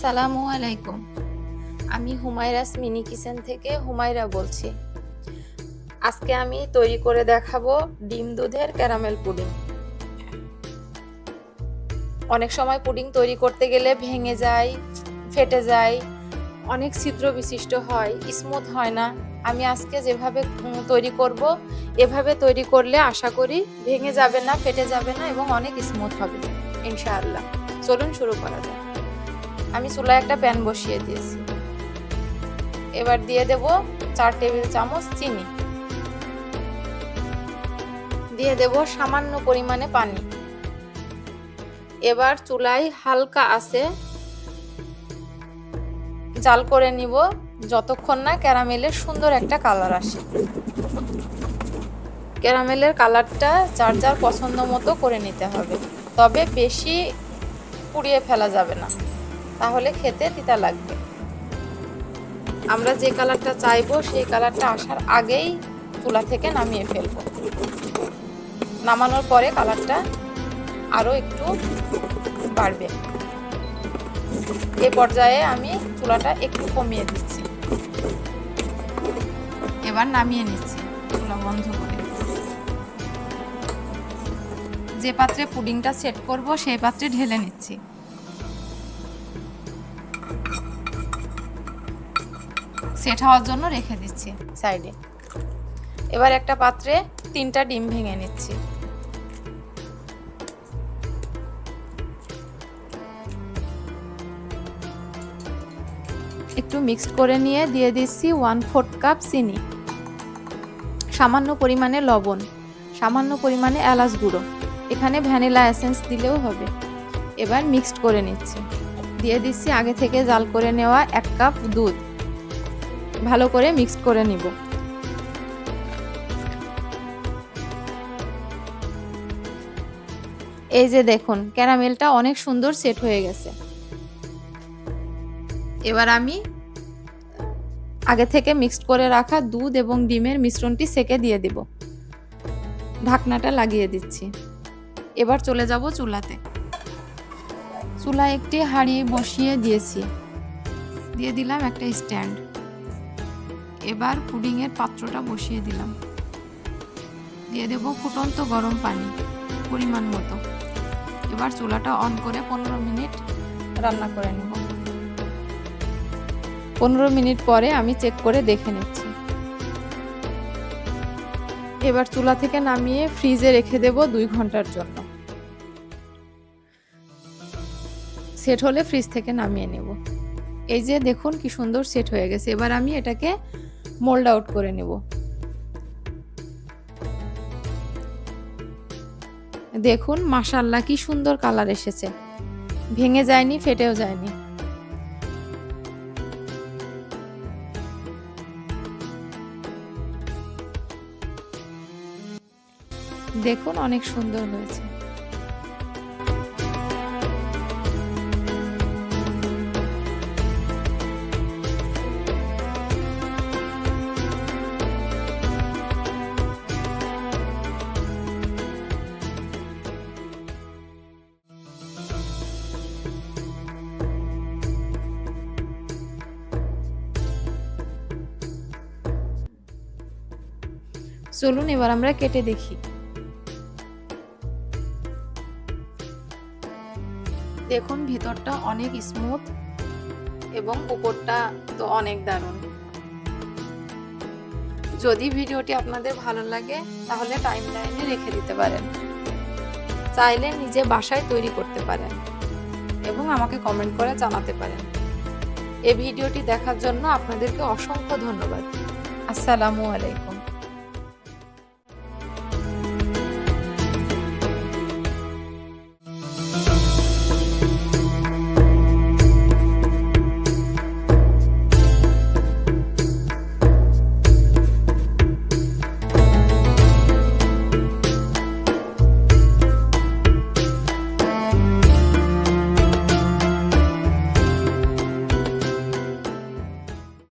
আসসালামু আলাইকুম। আমি হুমায়রাস মিনি কিচেন থেকে হুমায়রা বলছি। আজকে আমি তৈরি করে দেখাবো ডিম দুধের ক্যারামেল পুডিং। অনেক সময় পুডিং তৈরি করতে গেলে ভেঙে যায়, ফেটে যায়, অনেক ছিদ্র বিশিষ্ট হয়, স্মুথ হয় না। আমি আজকে যেভাবে তৈরি করব, এভাবে তৈরি করলে আশা করি ভেঙে যাবে না, ফেটে যাবে না এবং অনেক স্মুথ হবে ইনশাআল্লাহ। চলুন শুরু করা যাক। আমি চুলায় একটা প্যান বসিয়ে দিয়েছি। এবার দিয়ে দেব 4 টেবিল চামচ চিনি, দিয়ে দেব সামান্য পরিমাণে পানি। এবার চুলায় হালকা আঁচে জাল করে নিব যতক্ষণ না ক্যারামেলের সুন্দর একটা কালার আসে। ক্যারামেলের কালারটা যার যার পছন্দ মতো করে নিতে হবে, তবে বেশি পুড়িয়ে ফেলা যাবে না, তাহলে খেতে তিতা লাগবে। আমরা যে কালারটা চাইবো সেই কালারটা আসার আগেই চুলা থেকে নামিয়ে ফেলবো। নামানোর পরে কালারটা আরো একটু বাড়বে। এই পর্যায়ে আমি চুলাটা একটু কমিয়ে দিচ্ছি। এবার নামিয়ে নিচ্ছি চুলা বন্ধ করে। যে পাত্রে পুডিংটা সেট করব সেই পাত্রে ঢেলে নিচ্ছি। সেট হওয়ার জন্য রেখে দিচ্ছি সাইডে। এবার একটা পাত্রে 3টা ডিম ভেঙে নিচ্ছি। একটু মিক্সড করে নিয়ে দিয়ে দিচ্ছি 1/4 কাপ চিনি, সামান্য পরিমাণে লবণ, সামান্য পরিমাণে এলাচ গুঁড়ো, এখানে ভ্যানিলা এসেন্স দিলেও হবে। এবার মিক্সড করে নিচ্ছি। দিয়ে দিচ্ছি আগে থেকে জাল করে নেওয়া 1 কাপ দুধ। ভালো করে মিক্স করে নিব। এই যে দেখুন ক্যারামেলটা অনেক সুন্দর সেট হয়ে গেছে। এবার আমি আগে থেকে মিক্সড করে রাখা দুধ এবং ডিমের মিশ্রণটি সেকে দিয়ে দিব। ঢাকনাটা লাগিয়ে দিচ্ছি। এবার চলে যাব চুলাতে। চুলায় একটি হাঁড়ি বসিয়ে দিয়েছি, দিয়ে দিলাম একটা স্ট্যান্ড। এবার পুডিংয়ের পাত্রটা বসিয়ে দিলাম, দিয়ে দেব ফুটন্ত গরম পানি পরিমাণ মতো। এবার চুলাটা অন করে 15 মিনিট রান্না করে নেব। 15 মিনিট পরে আমি চেক করে দেখে নিচ্ছি। এবার চুলা থেকে নামিয়ে ফ্রিজে রেখে দেব 2 ঘন্টার জন্য। সেট হলে ফ্রিজ থেকে নামিয়ে নেব। এই যে দেখুন কি সুন্দর সেট হয়ে গেছে। এবার আমি এটাকে মোল্ড আউট করে নেব। দেখুন মাশাআল্লাহ কি সুন্দর কালার এসেছে, ভেঙে যায়নি, ফেটেও যায়নি। দেখুন অনেক সুন্দর হয়েছে। চলুন এবার আমরা কেটে দেখি। দেখুন ভিতরটা অনেক স্মুথ এবং উপরটা তো অনেক দারুণ। যদি ভিডিওটি আপনাদের ভালো লাগে তাহলে টাইমলাইনে রেখে দিতে পারেন, চাইলে নিজে বাসায় তৈরি করতে পারেন এবং আমাকে কমেন্ট করে জানাতে পারেন। এই ভিডিওটি দেখার জন্য আপনাদেরকে অসংখ্য ধন্যবাদ। আসসালামু আলাইকুম।